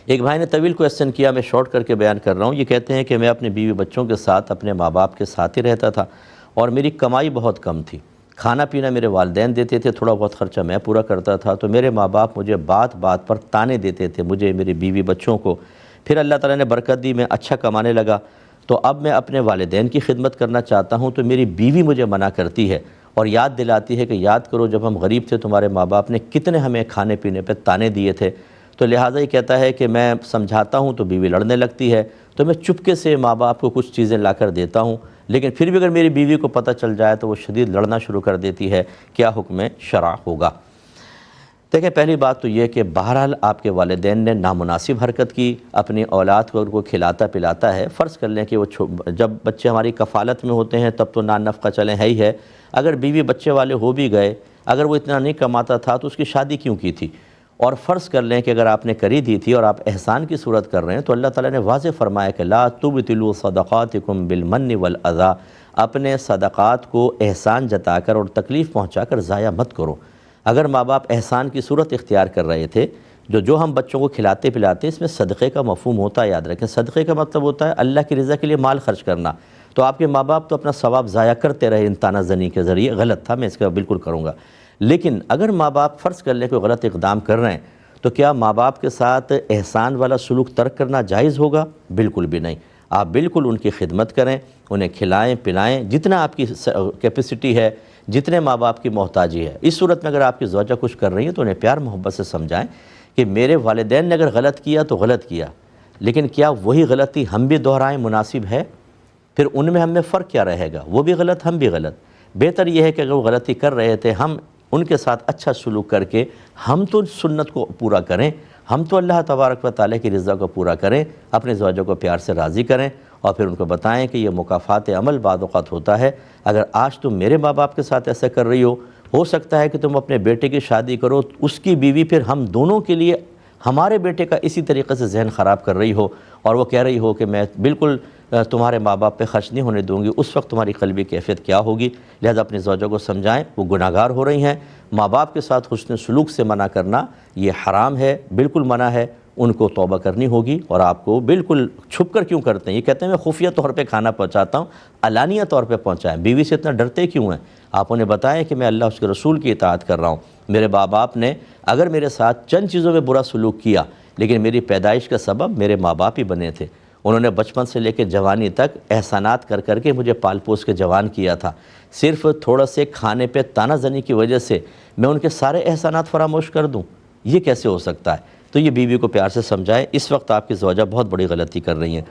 ایک بھائی نے طویل کویسچن کیا، میں شارٹ کر کے بیان کر رہا ہوں۔ یہ کہتے ہیں کہ میں اپنے بیوی بچوں کے ساتھ اپنے ماں باپ کے ساتھ ہی رہتا تھا اور میری کمائی بہت کم تھی، کھانا پینا میرے والدین دیتے تھے، تھوڑا بہت خرچہ میں پورا کرتا تھا، تو میرے ماں باپ مجھے بات بات پر طعنے دیتے تھے، مجھے، میری بیوی بچوں کو۔ پھر اللہ تعالیٰ نے برکت دی، میں اچھا کمانے لگا، تو اب میں اپنے والدین کی خدمت کرنا چاہتا ہوں، تو میری بیوی مجھے منع کرتی ہے اور یاد دلاتی ہے کہ یاد کرو جب ہم غریب تھے تمہارے ماں باپ نے کتنے ہمیں کھانے پینے پہ طعنے دیے تھے۔ تو لہٰذا یہ کہتا ہے کہ میں سمجھاتا ہوں تو بیوی لڑنے لگتی ہے، تو میں چپکے سے ماں باپ کو کچھ چیزیں لا کر دیتا ہوں، لیکن پھر بھی اگر میری بیوی کو پتہ چل جائے تو وہ شدید لڑنا شروع کر دیتی ہے، کیا حکم شرع ہوگا؟ دیکھیں، پہلی بات تو یہ کہ بہرحال آپ کے والدین نے نامناسب حرکت کی، اپنی اولاد کو کو کھلاتا پلاتا ہے۔ فرض کر لیں کہ وہ جب بچے ہماری کفالت میں ہوتے ہیں تب تو نان نفقہ چلیں ہے ہی ہے، اگر بیوی بچے والے ہو بھی گئے، اگر وہ اتنا نہیں کماتا تھا تو اس کی شادی کیوں کی تھی؟ اور فرض کر لیں کہ اگر آپ نے کری دی تھی اور آپ احسان کی صورت کر رہے ہیں تو اللہ تعالیٰ نے واضح فرمایا کہ لا تبطلوا صدقاتکم بالمن والاذی، اپنے صدقات کو احسان جتا کر اور تکلیف پہنچا کر ضائع مت کرو۔ اگر ماں باپ احسان کی صورت اختیار کر رہے تھے، جو ہم بچوں کو کھلاتے پلاتے، اس میں صدقے کا مفہوم ہوتا ہے، یاد رکھیں، صدقے کا مطلب ہوتا ہے اللہ کی رضا کے لیے مال خرچ کرنا۔ تو آپ کے ماں باپ تو اپنا ثواب ضائع کرتے رہے ان طعنہ زنی کے ذریعے، غلط تھا، میں اس کا بالکل کروں گا۔ لیکن اگر ماں باپ فرض کر لیں کوئی غلط اقدام کر رہے ہیں تو کیا ماں باپ کے ساتھ احسان والا سلوک ترک کرنا جائز ہوگا؟ بالکل بھی نہیں۔ آپ بالکل ان کی خدمت کریں، انہیں کھلائیں پلائیں، جتنا آپ کی کیپیسٹی ہے، جتنے ماں باپ کی محتاجی ہے۔ اس صورت میں اگر آپ کی زوجہ کچھ کر رہی ہیں تو انہیں پیار محبت سے سمجھائیں کہ میرے والدین نے اگر غلط کیا تو غلط کیا، لیکن کیا وہی غلطی ہم بھی دہرائیں مناسب ہے؟ پھر ان میں ہم میں فرق کیا رہے گا؟ وہ بھی غلط، ہم بھی غلط۔ بہتر یہ ہے کہ اگر وہ غلطی کر رہے تھے، ہم ان کے ساتھ اچھا سلوک کر کے ہم تو سنت کو پورا کریں، ہم تو اللہ تبارک و تعالیٰ کی رضا کو پورا کریں، اپنے زوجوں کو پیار سے راضی کریں اور پھر ان کو بتائیں کہ یہ مکافات عمل بعض اوقات ہوتا ہے۔ اگر آج تم میرے ماں باپ کے ساتھ ایسا کر رہی ہو سکتا ہے کہ تم اپنے بیٹے کی شادی کرو، اس کی بیوی پھر ہم دونوں کے لیے ہمارے بیٹے کا اسی طریقے سے ذہن خراب کر رہی ہو اور وہ کہہ رہی ہو کہ میں بالکل تمہارے ماں باپ پہ خرچ نہیں ہونے دوں گی، اس وقت تمہاری قلبی کیفیت کیا ہوگی؟ لہذا اپنی زوجوں کو سمجھائیں، وہ گناہ گار ہو رہی ہیں، ماں باپ کے ساتھ حسن سلوک سے منع کرنا یہ حرام ہے، بالکل منع ہے، ان کو توبہ کرنی ہوگی۔ اور آپ کو بالکل چھپ کر کیوں کرتے ہیں؟ یہ کہتے ہیں میں خفیہ طور پہ کھانا پہنچاتا ہوں، علانیہ طور پہ پہنچائیں۔ بیوی سے اتنا ڈرتے کیوں ہیں؟ آپ انہیں بتائیں کہ میں اللہ اس کے رسول کی اطاعت کر رہا ہوں، میرے ماں باپ نے اگر میرے ساتھ چند چیزوں میں برا سلوک کیا، لیکن میری پیدائش کا سبب میرے ماں باپ ہی بنے تھے، انہوں نے بچپن سے لے کے جوانی تک احسانات کر کر کے مجھے پال پوس کے جوان کیا تھا، صرف تھوڑا سے کھانے پہ طعنہ زنی کی وجہ سے میں ان کے سارے احسانات فراموش کر دوں؟ یہ کیسے ہو سکتا ہے؟ تو یہ بیوی کو پیار سے سمجھائے، اس وقت آپ کی زوجہ بہت بڑی غلطی کر رہی ہیں۔